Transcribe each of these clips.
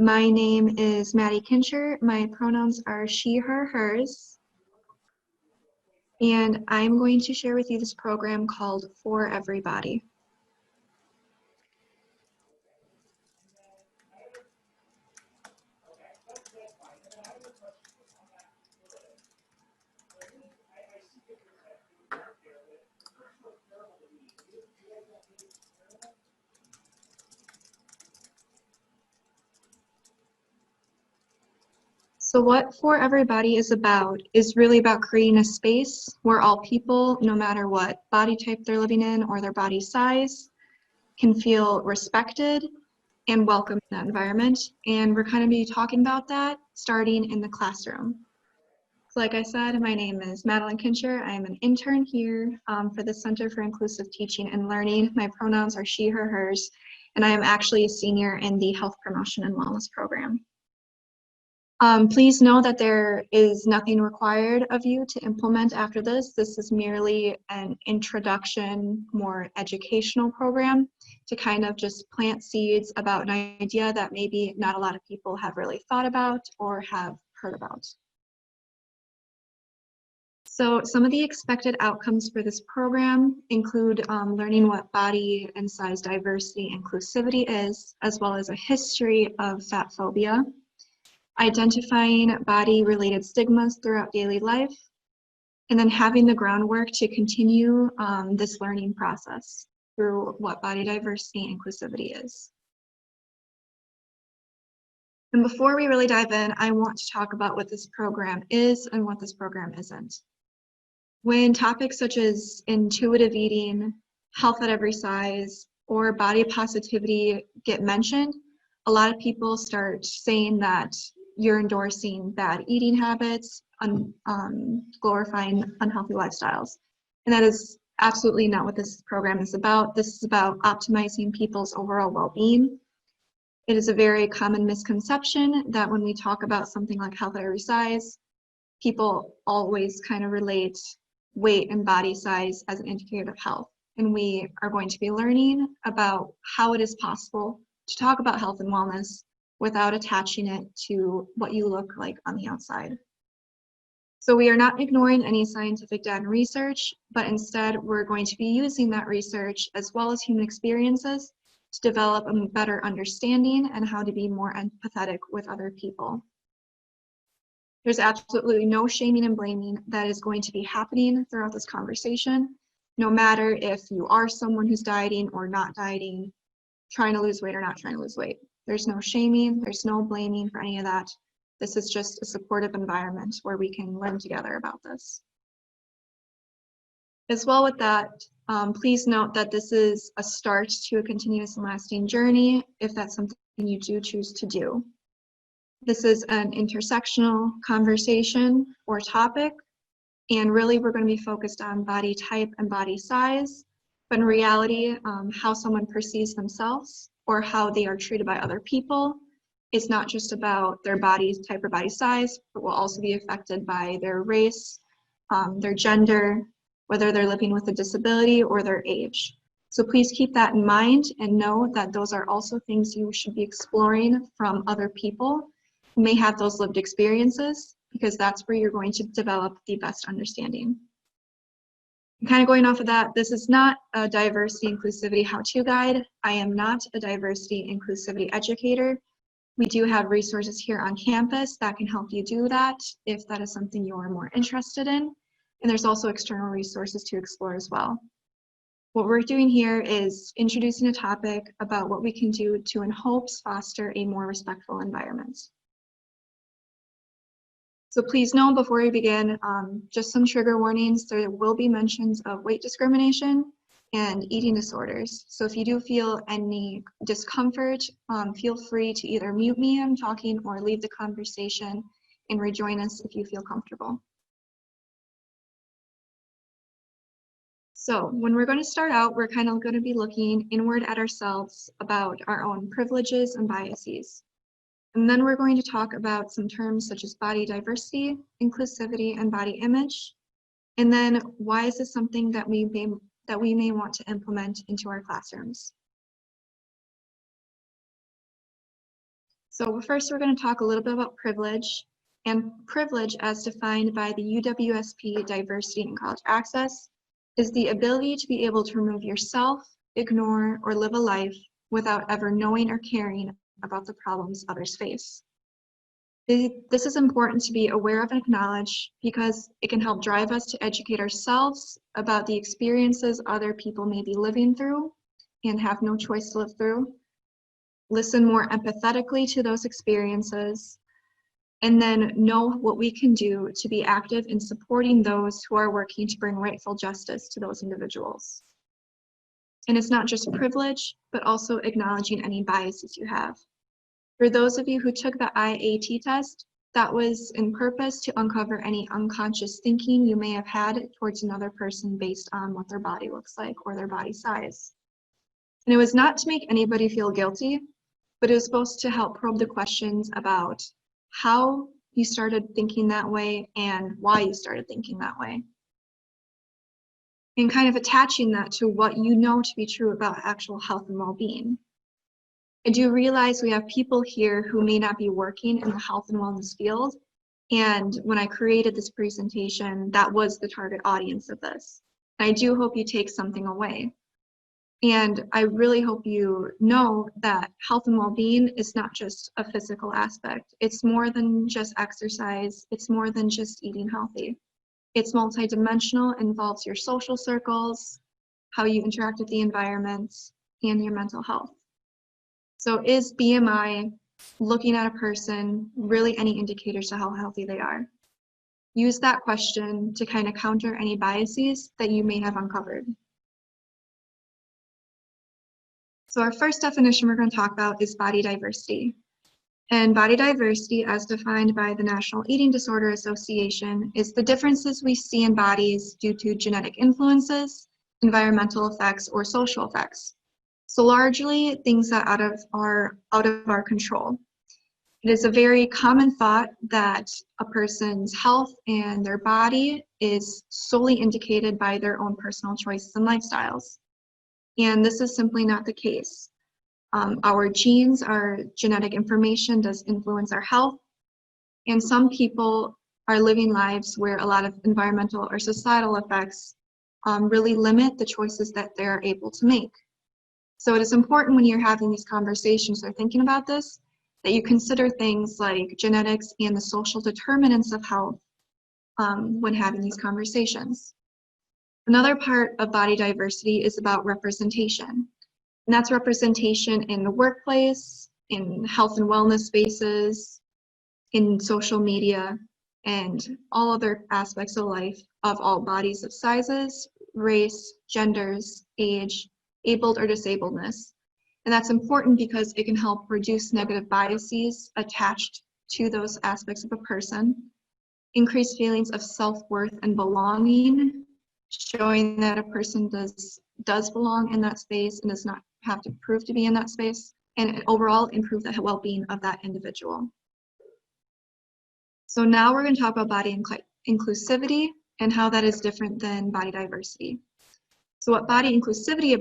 My name is Maddie Kinscher. My pronouns are she, her, hers. And I'm going to share with you this program called For Everybody. So what For Everybody is really about creating a space where all people, no matter what body type they're living in or their body size, can feel respected and welcome in that environment. And we're kind of be talking about that starting in the classroom. So like I said, my name is Maddie Kinscher. I am an intern here for the Center for Inclusive Teaching and Learning. My pronouns are she, her, hers, and I am actually a senior in the Health Promotion and Wellness program. Please know that there is nothing required of you to implement after this. This is merely an introduction, more educational program to kind of just plant seeds about an idea that maybe not a lot of people have really thought about or have heard about. So some of the expected outcomes for this program include learning what body and size diversity inclusivity is, as well as a history of fatphobia, identifying body-related stigmas throughout daily life, and then having the groundwork to continue this learning process through what body diversity and inclusivity is. And before we really dive in, I want to talk about what this program is and what this program isn't. When topics such as intuitive eating, health at every size, or body positivity get mentioned, a lot of people start saying that you're endorsing bad eating habits, glorifying unhealthy lifestyles. And that is absolutely not what this program is about. This is about optimizing people's overall well-being. It is a very common misconception that when we talk about something like health at every size, people always kind of relate weight and body size as an indicator of health. And we are going to be learning about how it is possible to talk about health and wellness without attaching it to what you look like on the outside. So we are not ignoring any scientific data and research, but instead we're going to be using that research as well as human experiences to develop a better understanding and how to be more empathetic with other people. There's absolutely no shaming and blaming that is going to be happening throughout this conversation, no matter if you are someone who's dieting or not dieting, trying to lose weight or not trying to lose weight. There's no shaming, there's no blaming for any of that. This is just a supportive environment where we can learn together about this. As well with that, please note that this is a start to a continuous and lasting journey if that's something you do choose to do. This is an intersectional conversation or topic, and really we're going to be focused on body type and body size, but in reality, how someone perceives themselves or how they are treated by other people is not just about their body type or body size, but will also be affected by their race, their gender, whether they're living with a disability or their age. So please keep that in mind and know that those are also things you should be exploring from other people who may have those lived experiences, because that's where you're going to develop the best understanding. And kind of going off of that, this is not a diversity inclusivity how-to guide. I am not a diversity inclusivity educator. We do have resources here on campus that can help you do that if that is something you're more interested in. And there's also external resources to explore as well. What we're doing here is introducing a topic about what we can do to, in hopes, foster a more respectful environment. So please know before we begin, just some trigger warnings. There will be mentions of weight discrimination and eating disorders. So if you do feel any discomfort, feel free to either mute me, I'm talking, or leave the conversation and rejoin us if you feel comfortable. So when we're going to start out, we're kind of going to be looking inward at ourselves about our own privileges and biases. And then we're going to talk about some terms such as body diversity, inclusivity, and body image. And then why is this something that we may want to implement into our classrooms? So first, we're going to talk a little bit about privilege. And privilege, as defined by the UWSP Diversity in College Access, is the ability to be able to remove yourself, ignore, or live a life without ever knowing or caring about the problems others face. This is important to be aware of and acknowledge because it can help drive us to educate ourselves about the experiences other people may be living through and have no choice to live through. Listen more empathetically to those experiences, and then know what we can do to be active in supporting those who are working to bring rightful justice to those individuals. And it's not just privilege, but also acknowledging any biases you have. For those of you who took the IAT test, that was in purpose to uncover any unconscious thinking you may have had towards another person based on what their body looks like or their body size. And it was not to make anybody feel guilty, but it was supposed to help probe the questions about how you started thinking that way and why you started thinking that way. And kind of attaching that to what you know to be true about actual health and well-being. I do realize we have people here who may not be working in the health and wellness field. And when I created this presentation, that was the target audience of this. And I do hope you take something away. And I really hope you know that health and well-being is not just a physical aspect. It's more than just exercise. It's more than just eating healthy. It's multidimensional, involves your social circles, how you interact with the environment, and your mental health. So is BMI, looking at a person, really any indicators to how healthy they are? Use that question to kind of counter any biases that you may have uncovered. So our first definition we're going to talk about is body diversity. And body diversity, as defined by the National Eating Disorder Association, is the differences we see in bodies due to genetic influences, environmental effects, or social effects. So largely things that are out of our control. It is a very common thought that a person's health and their body is solely indicated by their own personal choices and lifestyles. And this is simply not the case. Our genes, our genetic information does influence our health. And some people are living lives where a lot of environmental or societal effects really limit the choices that they're able to make. So it is important when you're having these conversations or thinking about this, that you consider things like genetics and the social determinants of health when having these conversations. Another part of body diversity is about representation. And that's representation in the workplace, in health and wellness spaces, in social media, and all other aspects of life of all bodies of sizes, race, genders, age, abled or disabledness. And that's important because it can help reduce negative biases attached to those aspects of a person, increase feelings of self-worth and belonging, showing that a person does belong in that space and does not have to prove to be in that space, and overall improve the well-being of that individual. So now we're going to talk about body inclusivity and how that is different than body diversity. So what body inclusivity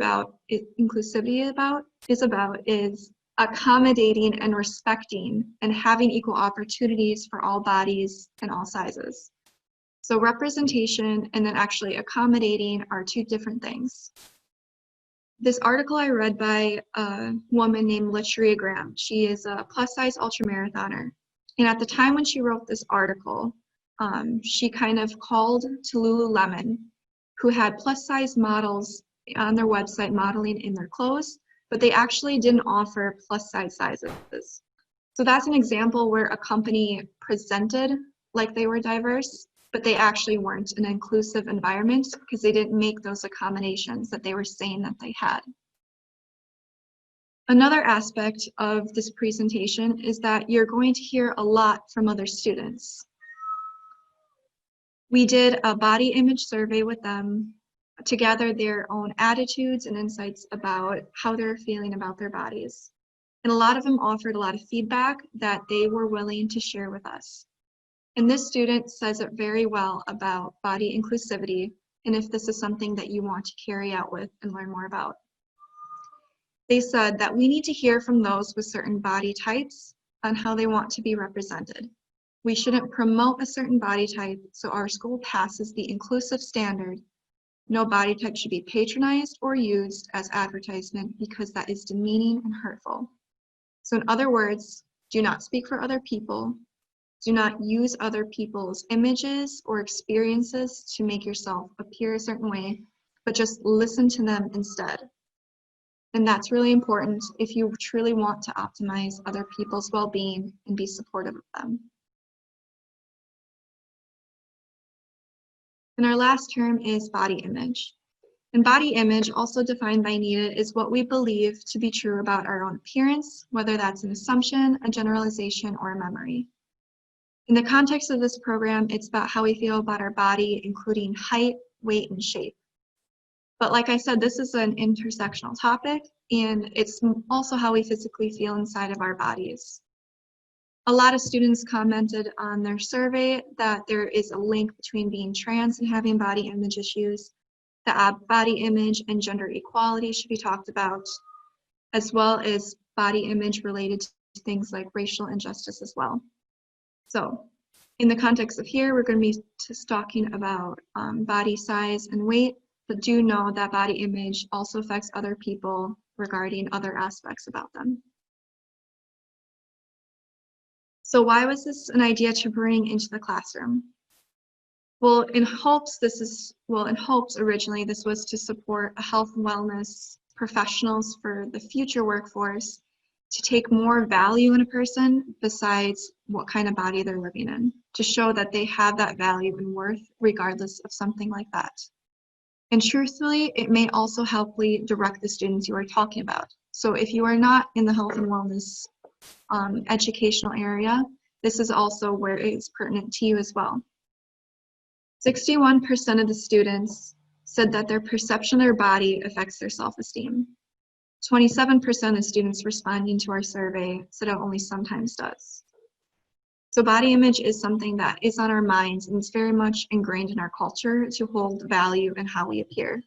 is accommodating and respecting and having equal opportunities for all bodies and all sizes. So representation and then actually accommodating are two different things. This article I read by a woman named LaTria Graham. She is a plus-size ultramarathoner. And at the time when she wrote this article, she kind of called to Lululemon, who had plus-size models on their website modeling in their clothes, but they actually didn't offer plus-size sizes. So that's an example where a company presented like they were diverse, but they actually weren't an inclusive environment because they didn't make those accommodations that they were saying that they had. Another aspect of this presentation is that you're going to hear a lot from other students. We did a body image survey with them to gather their own attitudes and insights about how they're feeling about their bodies. And a lot of them offered a lot of feedback that they were willing to share with us. And this student says it very well about body inclusivity and if this is something that you want to carry out with and learn more about. They said that we need to hear from those with certain body types on how they want to be represented. We shouldn't promote a certain body type, so our school passes the inclusive standard. No body type should be patronized or used as advertisement because that is demeaning and hurtful. So in other words, do not speak for other people. Do not use other people's images or experiences to make yourself appear a certain way, but just listen to them instead. And that's really important if you truly want to optimize other people's well-being and be supportive of them. And our last term is body image. And body image, also defined by NEDA, is what we believe to be true about our own appearance, whether that's an assumption, a generalization, or a memory. In the context of this program, it's about how we feel about our body, including height, weight, and shape. But like I said, this is an intersectional topic, and it's also how we physically feel inside of our bodies. A lot of students commented on their survey that there is a link between being trans and having body image issues. The body image and gender equality should be talked about, as well as body image related to things like racial injustice as well. So in the context of here, we're going to be just talking about body size and weight, but do know that body image also affects other people regarding other aspects about them. So why was this an idea to bring into the classroom? Well, in hopes originally this was to support health and wellness professionals for the future workforce to take more value in a person besides what kind of body they're living in, to show that they have that value and worth regardless of something like that. And truthfully, it may also help direct the students you are talking about. So if you are not in the health and wellness educational area, this is also where it is pertinent to you as well. 61% of the students said that their perception of their body affects their self-esteem. 27% of students responding to our survey said it only sometimes does. So body image is something that is on our minds, and it's very much ingrained in our culture to hold value in how we appear.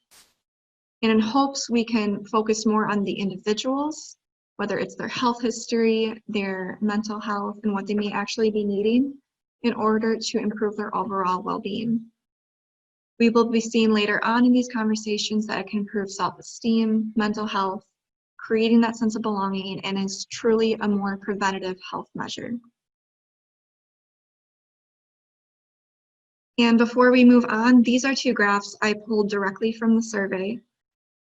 And in hopes we can focus more on the individuals, whether it's their health history, their mental health, and what they may actually be needing in order to improve their overall well-being. We will be seeing later on in these conversations that it can improve self-esteem, mental health, creating that sense of belonging, and is truly a more preventative health measure. And before we move on, these are two graphs I pulled directly from the survey.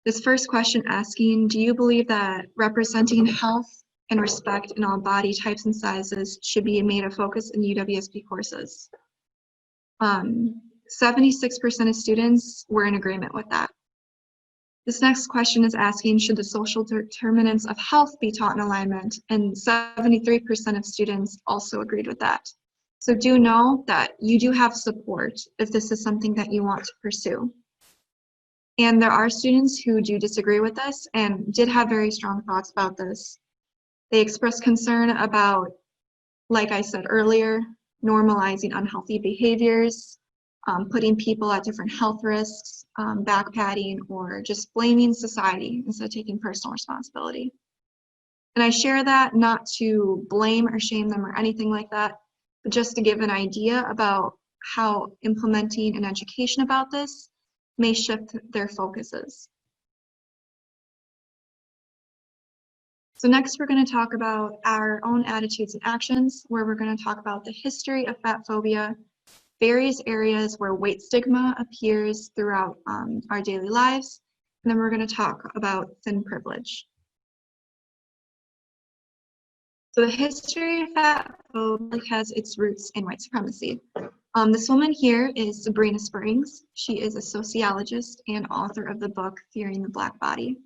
This first question asking, do you believe that representing health and respect in all body types and sizes should be made a focus in UWSP courses? 76% of students were in agreement with that. This next question is asking, should the social determinants of health be taught in alignment? And 73% of students also agreed with that. So do know that you do have support if this is something that you want to pursue. And there are students who do disagree with this and did have very strong thoughts about this. They expressed concern about, like I said earlier, normalizing unhealthy behaviors, putting people at different health risks, backpatting, or just blaming society instead of taking personal responsibility. And I share that not to blame or shame them or anything like that, but just to give an idea about how implementing an education about this may shift their focuses. So next we're going to talk about our own attitudes and actions, where we're going to talk about the history of fat phobia, various areas where weight stigma appears throughout our daily lives, and then we're going to talk about thin privilege. So the history of fat phobia has its roots in white supremacy. This woman here is Sabrina Springs. She is a sociologist and author of the book Fearing the Black Body.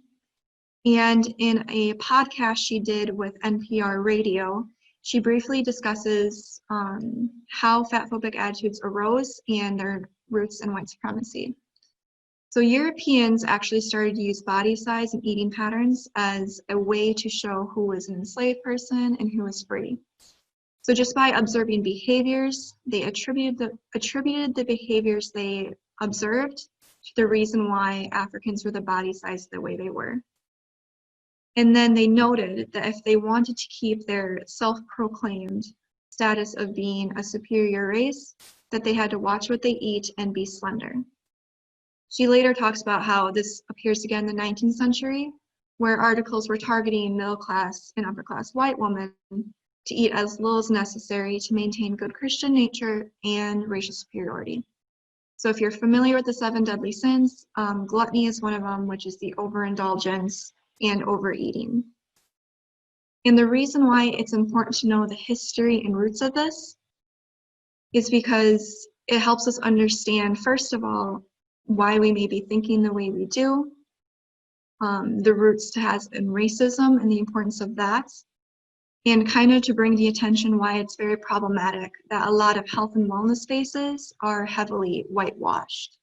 And in a podcast she did with NPR Radio, she briefly discusses how fatphobic attitudes arose and their roots in white supremacy. So Europeans actually started to use body size and eating patterns as a way to show who was an enslaved person and who was free. So just by observing behaviors, they attributed the behaviors they observed to the reason why Africans were the body size the way they were. And then they noted that if they wanted to keep their self-proclaimed status of being a superior race, that they had to watch what they eat and be slender. She later talks about how this appears again in the 19th century, where articles were targeting middle-class and upper-class white women to eat as little as necessary to maintain good Christian nature and racial superiority. So if you're familiar with the 7 deadly sins, gluttony is one of them, which is the overindulgence and overeating. And the reason why it's important to know the history and roots of this is because it helps us understand, first of all, why we may be thinking the way we do, the roots it has in racism and the importance of that, and kind of to bring the attention why it's very problematic that a lot of health and wellness spaces are heavily whitewashed.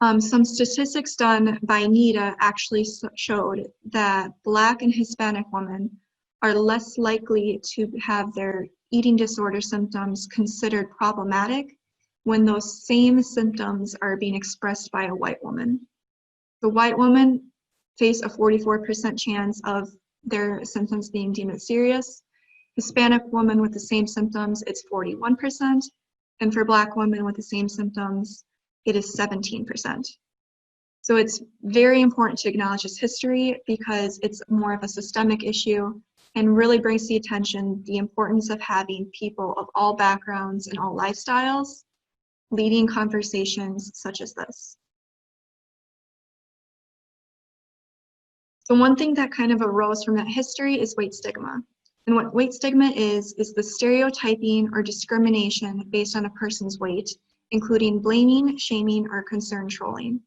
Some statistics done by NIDA actually showed that Black and Hispanic women are less likely to have their eating disorder symptoms considered problematic when those same symptoms are being expressed by a white woman. The white women face a 44% chance of their symptoms being deemed as serious. Hispanic women with the same symptoms, it's 41%, and for Black women with the same symptoms, it is 17%. So it's very important to acknowledge this history because it's more of a systemic issue and really brings the attention the importance of having people of all backgrounds and all lifestyles leading conversations such as this. So one thing that kind of arose from that history is weight stigma. And what weight stigma is the stereotyping or discrimination based on a person's weight, including blaming, shaming, or concern trolling.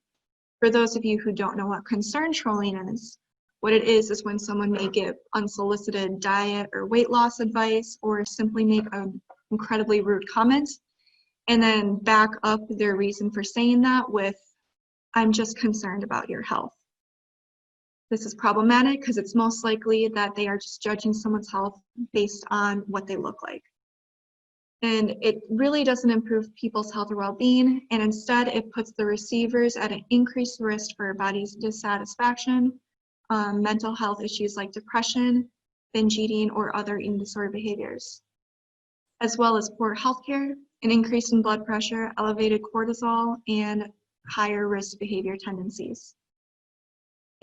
For those of you who don't know what concern trolling is, what it is when someone may give unsolicited diet or weight loss advice or simply make an incredibly rude comment and then back up their reason for saying that with, "I'm just concerned about your health." This is problematic because it's most likely that they are just judging someone's health based on what they look like. And it really doesn't improve people's health or well-being, and instead it puts the receivers at an increased risk for body dissatisfaction, mental health issues like depression, binge eating, or other eating disorder behaviors, as well as poor healthcare, an increase in blood pressure, elevated cortisol, and higher risk behavior tendencies.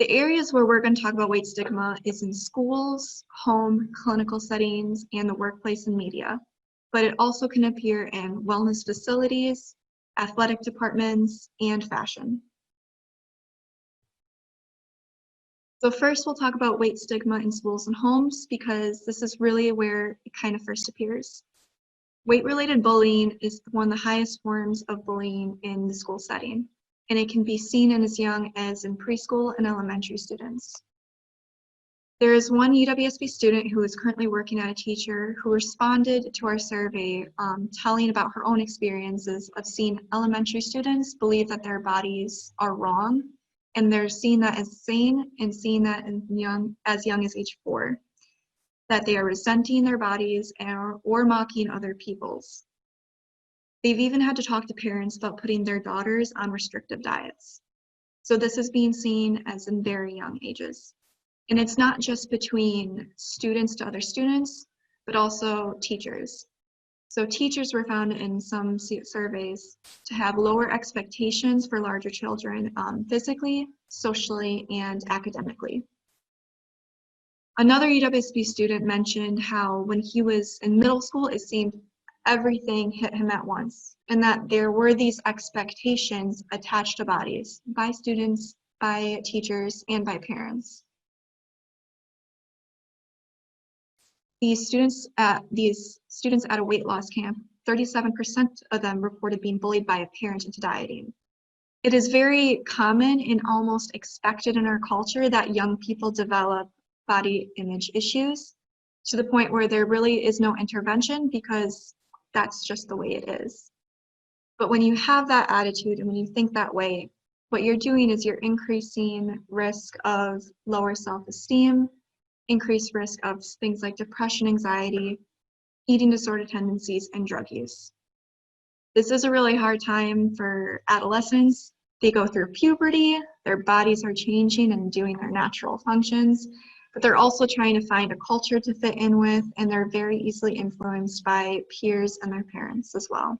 The areas where we're going to talk about weight stigma is in schools, home, clinical settings, and the workplace and media. But it also can appear in wellness facilities, athletic departments, and fashion. So first we'll talk about weight stigma in schools and homes because this is really where it kind of first appears. Weight-related bullying is one of the highest forms of bullying in the school setting, and it can be seen in as young as in preschool and elementary students. There is one UWSP student who is currently working as a teacher who responded to our survey telling about her own experiences of seeing elementary students believe that their bodies are wrong, and they're seeing that as sane and seeing that as young as age 4, that they are resenting their bodies or mocking other people's. They've even had to talk to parents about putting their daughters on restrictive diets. So this is being seen as in very young ages. And it's not just between students to other students, but also teachers. So teachers were found in some surveys to have lower expectations for larger children physically, socially, and academically. Another UWSP student mentioned how when he was in middle school, it seemed everything hit him at once, and that there were these expectations attached to bodies by students, by teachers, and by parents. These students at a weight loss camp, 37% of them reported being bullied by a parent into dieting. It is very common and almost expected in our culture that young people develop body image issues to the point where there really is no intervention because that's just the way it is. But when you have that attitude and when you think that way, what you're doing is you're increasing risk of lower self-esteem, increased risk of things like depression, anxiety, eating disorder tendencies, and drug use. This is a really hard time for adolescents. They go through puberty, their bodies are changing and doing their natural functions, but they're also trying to find a culture to fit in with, and they're very easily influenced by peers and their parents as well.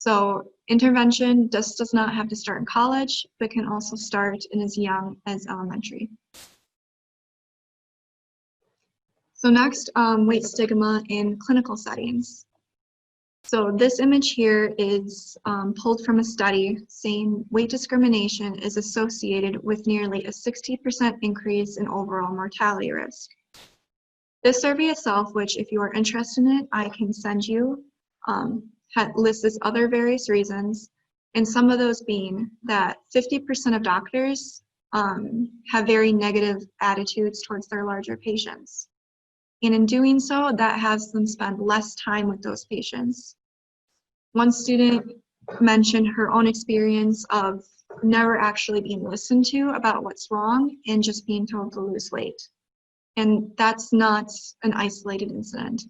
So intervention just does not have to start in college, but can also start in as young as elementary. So next, weight stigma in clinical settings. So this image here is pulled from a study saying weight discrimination is associated with nearly a 60% increase in overall mortality risk. This survey itself, which if you are interested in it, I can send you, lists other various reasons, and some of those being that 50% of doctors have very negative attitudes towards their larger patients. And in doing so, that has them spend less time with those patients. One student mentioned her own experience of never actually being listened to about what's wrong and just being told to lose weight. And that's not an isolated incident.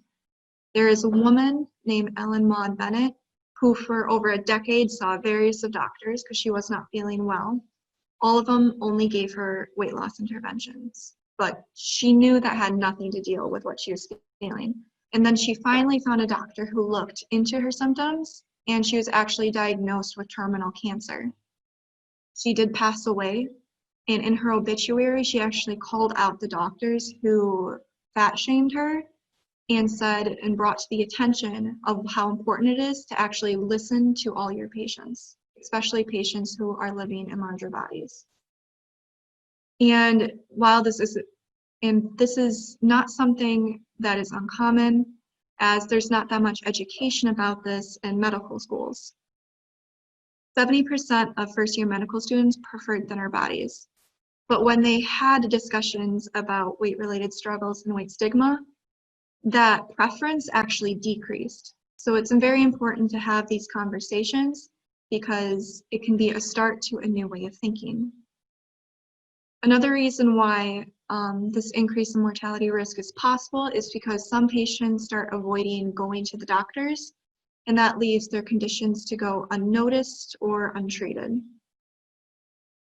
There is a woman named Ellen Maud Bennett who for over a decade saw various of doctors because she was not feeling well. All of them only gave her weight loss interventions, but she knew that had nothing to deal with what she was feeling. And then she finally found a doctor who looked into her symptoms, and she was actually diagnosed with terminal cancer. She did pass away, and in her obituary, she actually called out the doctors who fat shamed her and said and brought to the attention of how important it is to actually listen to all your patients, especially patients who are living in larger bodies. And while this is not something that is uncommon, as there's not that much education about this in medical schools. 70% of first-year medical students preferred thinner bodies. But when they had discussions about weight-related struggles and weight stigma, that preference actually decreased. So it's very important to have these conversations because it can be a start to a new way of thinking. Another reason why this increase in mortality risk is possible is because some patients start avoiding going to the doctors, and that leaves their conditions to go unnoticed or untreated.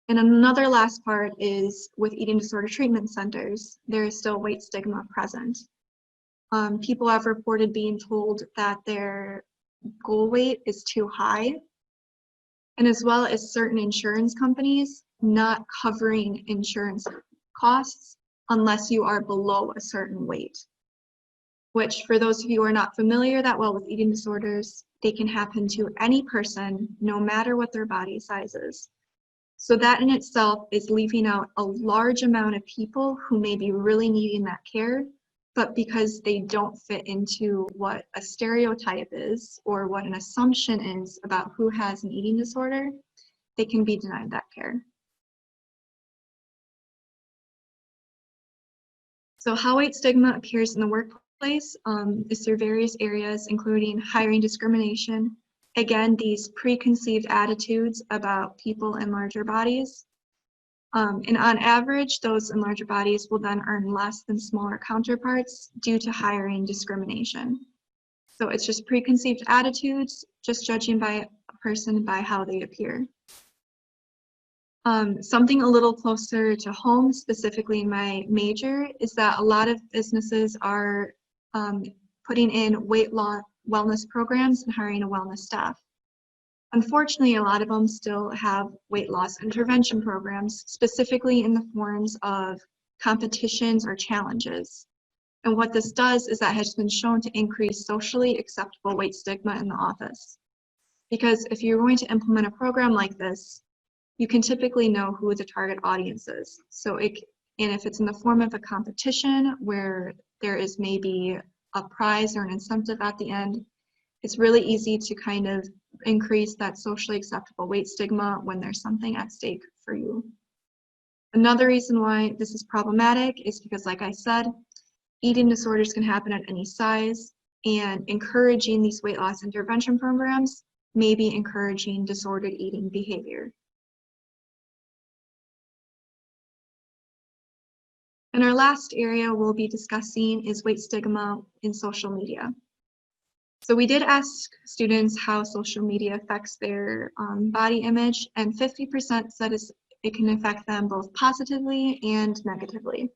And another last part is with eating disorder treatment centers, there is still weight stigma present. People have reported being told that their goal weight is too high, and as well as certain insurance companies not covering insurance costs unless you are below a certain weight, which for those of you who are not familiar that well with eating disorders, they can happen to any person no matter what their body size is. So that in itself is leaving out a large amount of people who may be really needing that care, but because they don't fit into what a stereotype is or what an assumption is about who has an eating disorder, they can be denied that care. So how weight stigma appears in the workplace is through various areas, including hiring discrimination. Again, these preconceived attitudes about people in larger bodies. And on average, those in larger bodies will then earn less than smaller counterparts due to hiring discrimination. So it's just preconceived attitudes, just judging by a person by how they appear. Something a little closer to home, specifically in my major, is that a lot of businesses are putting in weight loss wellness programs and hiring a wellness staff. Unfortunately, a lot of them still have weight loss intervention programs, specifically in the forms of competitions or challenges. And what this does is that has been shown to increase socially acceptable weight stigma in the office. Because if you're going to implement a program like this, you can typically know who the target audience is. So and if it's in the form of a competition where there is maybe a prize or an incentive at the end, it's really easy to kind of increase that socially acceptable weight stigma when there's something at stake for you. Another reason why this is problematic is because, like I said, eating disorders can happen at any size, and encouraging these weight loss intervention programs may be encouraging disordered eating behavior. And our last area we'll be discussing is weight stigma in social media. So we did ask students how social media affects their body image, and 50% said it can affect them both positively and negatively.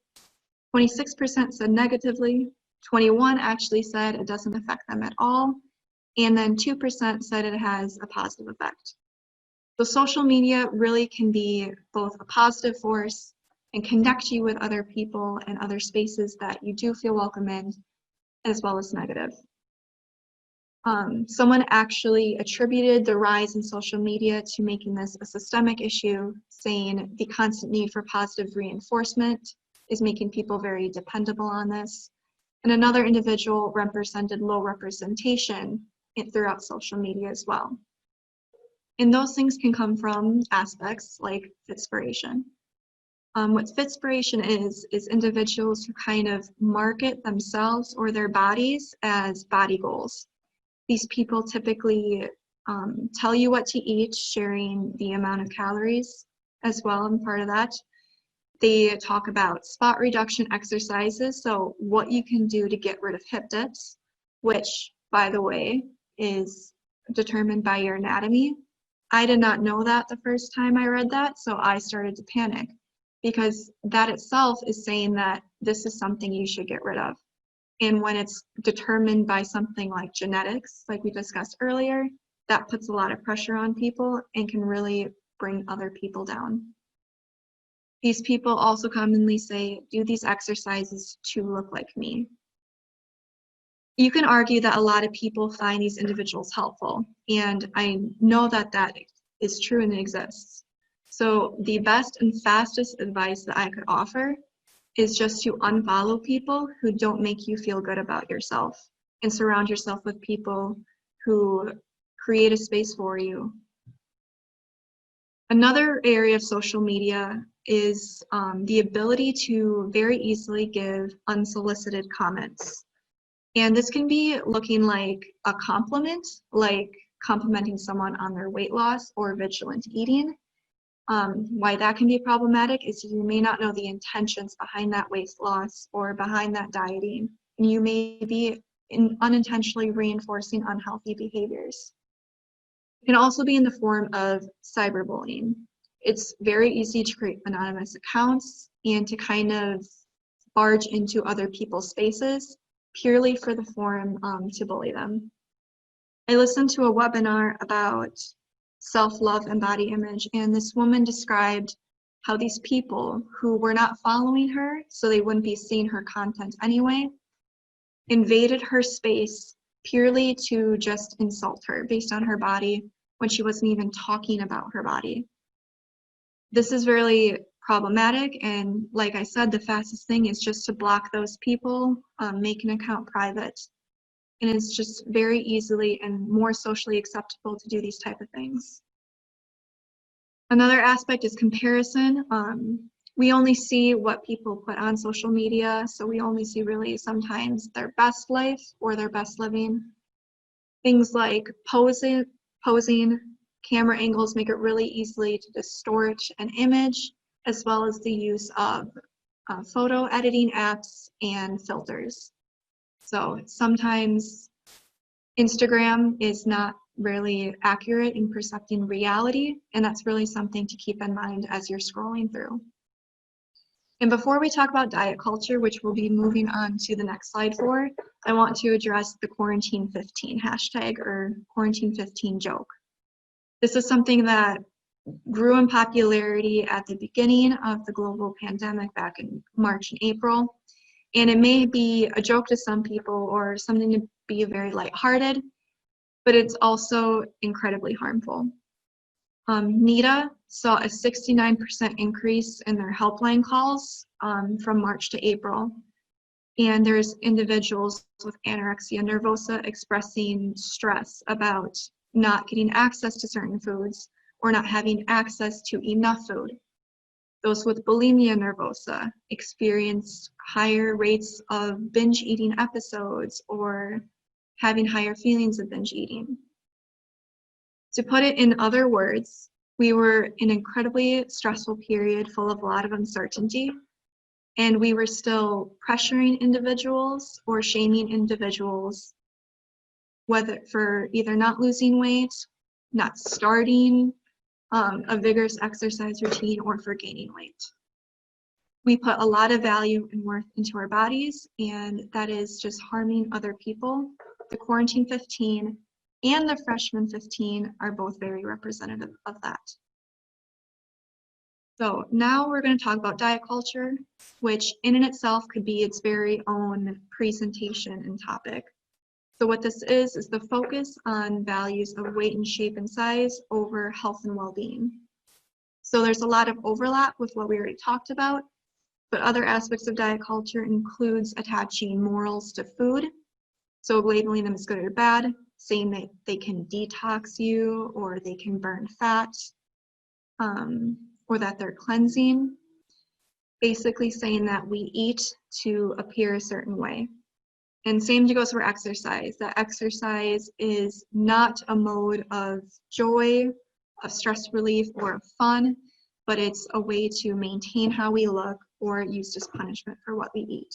26% said negatively, 21% actually said it doesn't affect them at all, and then 2% said it has a positive effect. So social media really can be both a positive force and connect you with other people and other spaces that you do feel welcome in, as well as negative. Someone actually attributed the rise in social media to making this a systemic issue, saying the constant need for positive reinforcement is making people very dependable on this. And another individual represented low representation throughout social media as well. And those things can come from aspects like fitspiration. What fitspiration is individuals who kind of market themselves or their bodies as body goals. These people typically tell you what to eat, sharing the amount of calories as well, and part of that. They talk about spot reduction exercises, so what you can do to get rid of hip dips, which, by the way, is determined by your anatomy. I did not know that the first time I read that, so I started to panic, because that itself is saying that this is something you should get rid of. And when it's determined by something like genetics, like we discussed earlier, that puts a lot of pressure on people and can really bring other people down. These people also commonly say, do these exercises to look like me. You can argue that a lot of people find these individuals helpful, and I know that that is true and it exists. So the best and fastest advice that I could offer is just to unfollow people who don't make you feel good about yourself, and surround yourself with people who create a space for you. Another area of social media is the ability to very easily give unsolicited comments. And this can be looking like a compliment, like complimenting someone on their weight loss or vigilant eating. Why that can be problematic is you may not know the intentions behind that weight loss or behind that dieting, and you may be unintentionally reinforcing unhealthy behaviors. It can also be in the form of cyberbullying. It's very easy to create anonymous accounts and to kind of barge into other people's spaces purely for the forum to bully them. I listened to a webinar about self-love and body image, and this woman described how these people who were not following her, so they wouldn't be seeing her content anyway, invaded her space purely to just insult her based on her body when she wasn't even talking about her body. This is really problematic, and like I said, the fastest thing is just to block those people, make an account private. And it's just very easily and more socially acceptable to do these type of things. Another aspect is comparison. We only see what people put on social media, so we only see really sometimes their best life or their best living. Things like posing, camera angles make it really easily to distort an image, as well as the use of photo editing apps and filters. So sometimes Instagram is not really accurate in percepting reality, and that's really something to keep in mind as you're scrolling through. And before we talk about diet culture, which we'll be moving on to the next slide for, I want to address the quarantine 15 hashtag, or quarantine 15 joke. This is something that grew in popularity at the beginning of the global pandemic back in March and April. And it may be a joke to some people or something to be very lighthearted, but it's also incredibly harmful. NIDA saw a 69% increase in their helpline calls from March to April. And there's individuals with anorexia nervosa expressing stress about not getting access to certain foods or not having access to enough food. Those with bulimia nervosa experienced higher rates of binge eating episodes or having higher feelings of binge eating. To put it in other words, we were in an incredibly stressful period full of a lot of uncertainty, and we were still pressuring individuals or shaming individuals, whether for either not losing weight, not starting a vigorous exercise routine, or for gaining weight. We put a lot of value and worth into our bodies, and that is just harming other people. The Quarantine 15 and the Freshman 15 are both very representative of that. So now we're going to talk about diet culture, which in and itself could be its very own presentation and topic. So what this is the focus on values of weight and shape and size over health and well-being. So there's a lot of overlap with what we already talked about, but other aspects of diet culture includes attaching morals to food. So labeling them as good or bad, saying that they can detox you or they can burn fat, or that they're cleansing. Basically saying that we eat to appear a certain way. And same goes for exercise, that exercise is not a mode of joy, of stress relief, or of fun, but it's a way to maintain how we look or used as punishment for what we eat.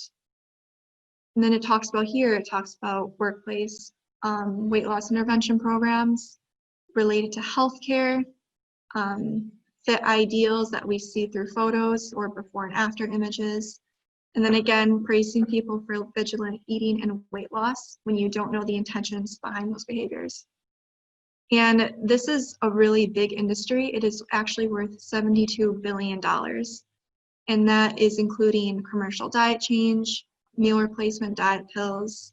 And then it talks about workplace weight loss intervention programs related to healthcare, fit ideals that we see through photos or before and after images. And then again, praising people for vigilant eating and weight loss when you don't know the intentions behind those behaviors. And this is a really big industry. It is actually worth $72 billion. And that is including commercial diet change, meal replacement diet pills,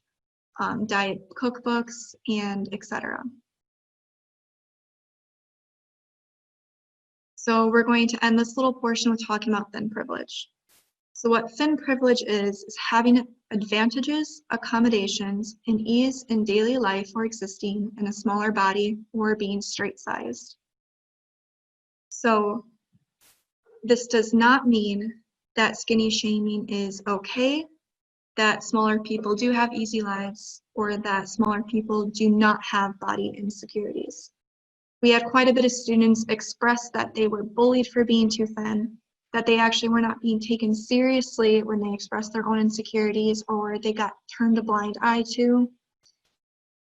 diet cookbooks, and etc. So we're going to end this little portion with talking about thin privilege. So what thin privilege is having advantages, accommodations, and ease in daily life or existing in a smaller body or being straight-sized. So this does not mean that skinny shaming is okay, that smaller people do have easy lives, or that smaller people do not have body insecurities. We had quite a bit of students express that they were bullied for being too thin, that they actually were not being taken seriously when they expressed their own insecurities, or they got turned a blind eye to,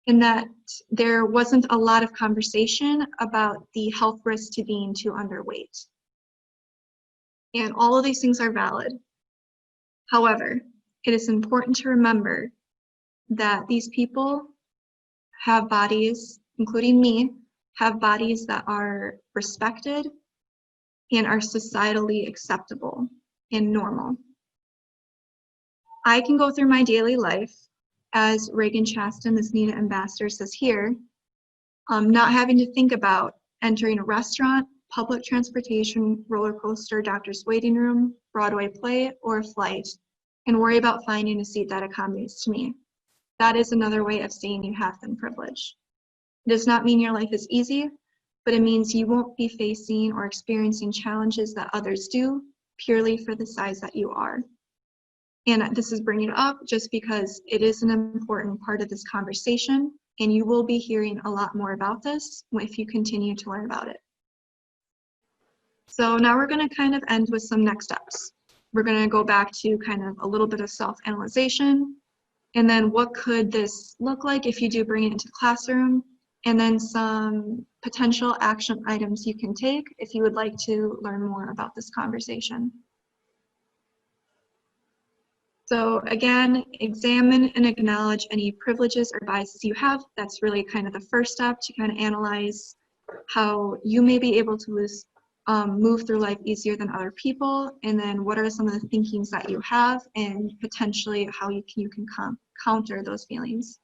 and that there wasn't a lot of conversation about the health risks to being too underweight. And all of these things are valid. However, it is important to remember that these people have bodies, including me, have bodies that are respected and are societally acceptable and normal. I can go through my daily life, as Reagan Chaston, Miss Nina Ambassador, says here, not having to think about entering a restaurant, public transportation, roller coaster, doctor's waiting room, Broadway play, or a flight, and worry about finding a seat that accommodates to me. That is another way of saying you have thin privilege. It does not mean your life is easy, but it means you won't be facing or experiencing challenges that others do purely for the size that you are. And this is bringing it up just because it is an important part of this conversation, and you will be hearing a lot more about this if you continue to learn about it. So now we're going to kind of end with some next steps. We're going to go back to kind of a little bit of self-analyzation, and then what could this look like if you do bring it into the classroom, and then some potential action items you can take if you would like to learn more about this conversation. So again, examine and acknowledge any privileges or biases you have. That's really kind of the first step to kind of analyze how you may be able to move through life easier than other people, and then what are some of the thinkings that you have, and potentially how you can counter those feelings.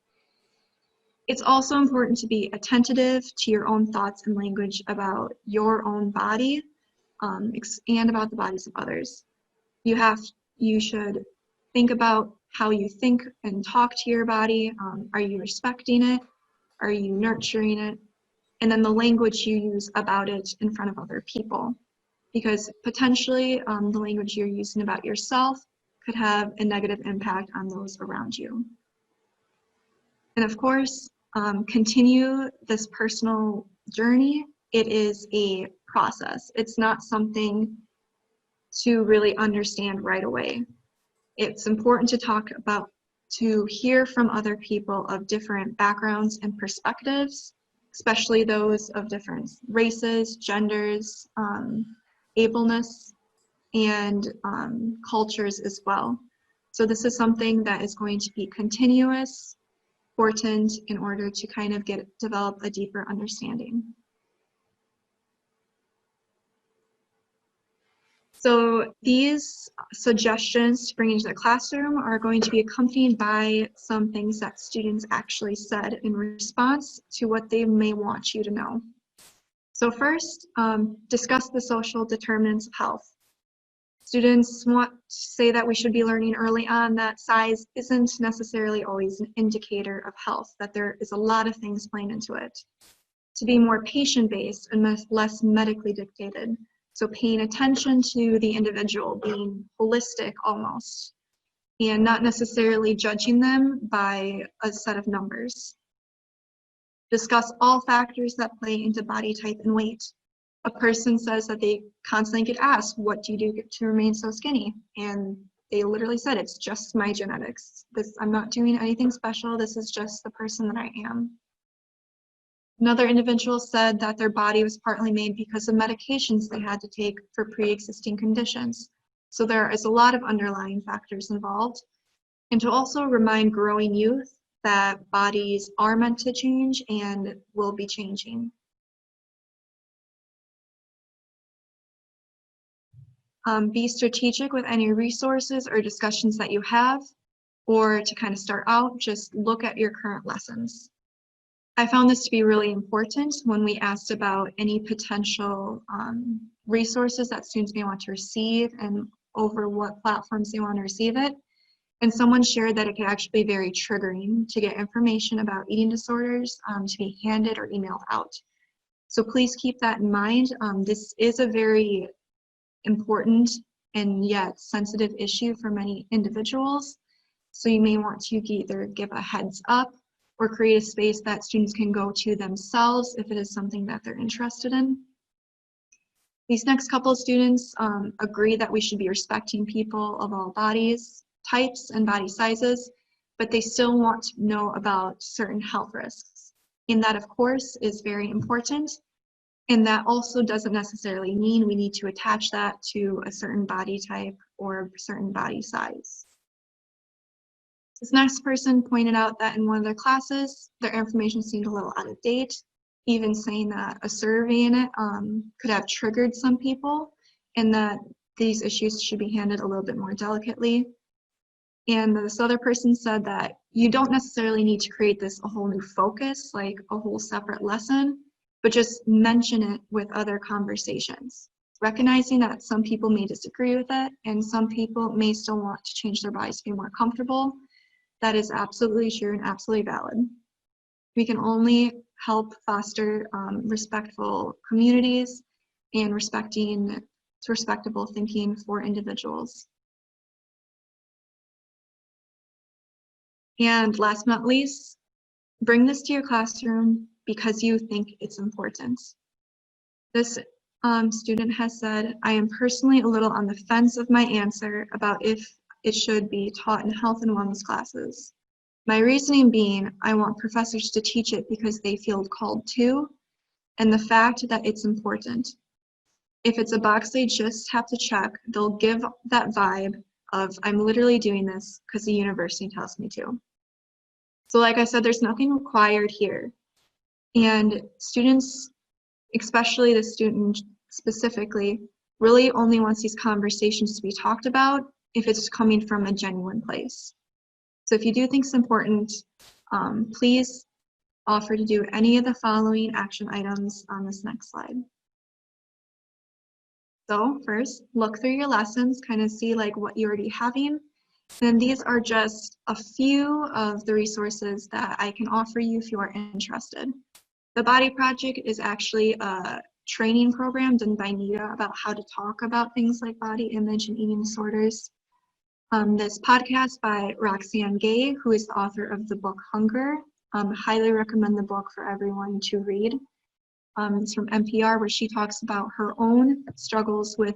It's also important to be attentive to your own thoughts and language about your own body and about the bodies of others. You should think about how you think and talk to your body. Are you respecting it? Are you nurturing it? And then the language you use about it in front of other people. Because potentially the language you're using about yourself could have a negative impact on those around you. And of course, continue this personal journey. It is a process. It's not something to really understand right away. It's important to hear from other people of different backgrounds and perspectives, especially those of different races, genders, ableness, and cultures as well. So this is something that is going to be continuous, important in order to kind of develop a deeper understanding. So these suggestions to bring into the classroom are going to be accompanied by some things that students actually said in response to what they may want you to know. So first, discuss the social determinants of health. Students want to say that we should be learning early on that size isn't necessarily always an indicator of health, that there is a lot of things playing into it. To be more patient-based and less medically dictated. So paying attention to the individual, being holistic almost, and not necessarily judging them by a set of numbers. Discuss all factors that play into body type and weight. A person says that they constantly get asked, what do you do to remain so skinny? And they literally said, it's just my genetics. I'm not doing anything special. This is just the person that I am. Another individual said that their body was partly made because of medications they had to take for pre-existing conditions. So there is a lot of underlying factors involved. And to also remind growing youth that bodies are meant to change and will be changing. Be strategic with any resources or discussions that you have, or to kind of start out, just look at your current lessons. I found this to be really important when we asked about any potential resources that students may want to receive and over what platforms they want to receive it. And someone shared that it can actually be very triggering to get information about eating disorders to be handed or emailed out. So please keep that in mind. This is a very important and yet sensitive issue for many individuals. So you may want to either give a heads up or create a space that students can go to themselves if it is something that they're interested in. These next couple of students agree that we should be respecting people of all bodies, types, and body sizes, but they still want to know about certain health risks. And that, of course, is very important. And that also doesn't necessarily mean we need to attach that to a certain body type or a certain body size. This next person pointed out that in one of their classes, their information seemed a little out of date, even saying that a survey in it could have triggered some people and that these issues should be handled a little bit more delicately. And this other person said that you don't necessarily need to create this a whole new focus, like a whole separate lesson, but just mention it with other conversations. Recognizing that some people may disagree with it and some people may still want to change their bodies to be more comfortable. That is absolutely true and absolutely valid. We can only help foster respectful communities and respectable thinking for individuals. And last but not least, bring this to your classroom because you think it's important. This student has said, I am personally a little on the fence of my answer about if it should be taught in health and wellness classes. My reasoning being, I want professors to teach it because they feel called to, and the fact that it's important. If it's a box they just have to check, they'll give that vibe of, I'm literally doing this because the university tells me to. So like I said, there's nothing required here. And students, especially the student specifically, really only wants these conversations to be talked about if it's coming from a genuine place. So if you do think it's important, please offer to do any of the following action items on this next slide. So first, look through your lessons, kind of see like what you're already having. And these are just a few of the resources that I can offer you if you are interested. The Body Project is actually a training program done by NITA about how to talk about things like body image and eating disorders. This podcast by Roxanne Gay, who is the author of the book Hunger. Highly recommend the book for everyone to read. It's from NPR, where she talks about her own struggles with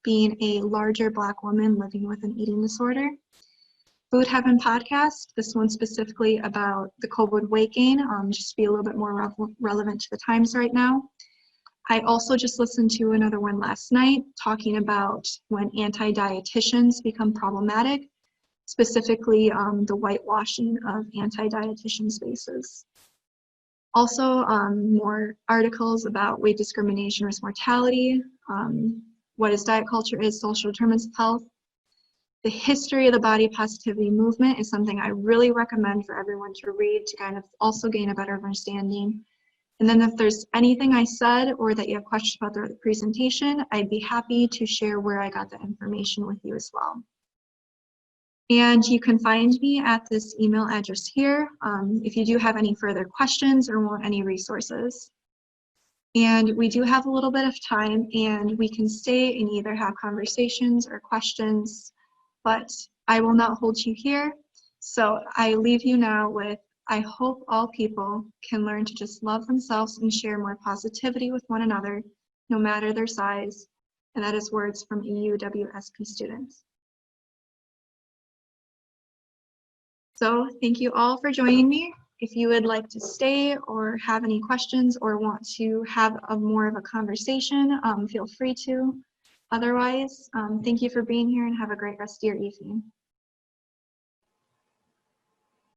being a larger Black woman living with an eating disorder. Food Heaven podcast, this one specifically about the COVID weight gain, just to be a little bit more relevant to the times right now. I also just listened to another one last night talking about when anti-dietitians become problematic, specifically the whitewashing of anti-dietitian spaces. Also, more articles about weight discrimination versus mortality, what is diet culture is, social determinants of health. The history of the body positivity movement is something I really recommend for everyone to read to kind of also gain a better understanding. And then if there's anything I said or that you have questions about the presentation, I'd be happy to share where I got the information with you as well. And you can find me at this email address here if you do have any further questions or want any resources. And we do have a little bit of time, and we can stay and either have conversations or questions, but I will not hold you here. So I leave you now with, I hope all people can learn to just love themselves and share more positivity with one another, no matter their size. And that is words from a UWSP student. So thank you all for joining me. If you would like to stay or have any questions or want to have more of a conversation, feel free to. Otherwise, thank you for being here and have a great rest of your evening.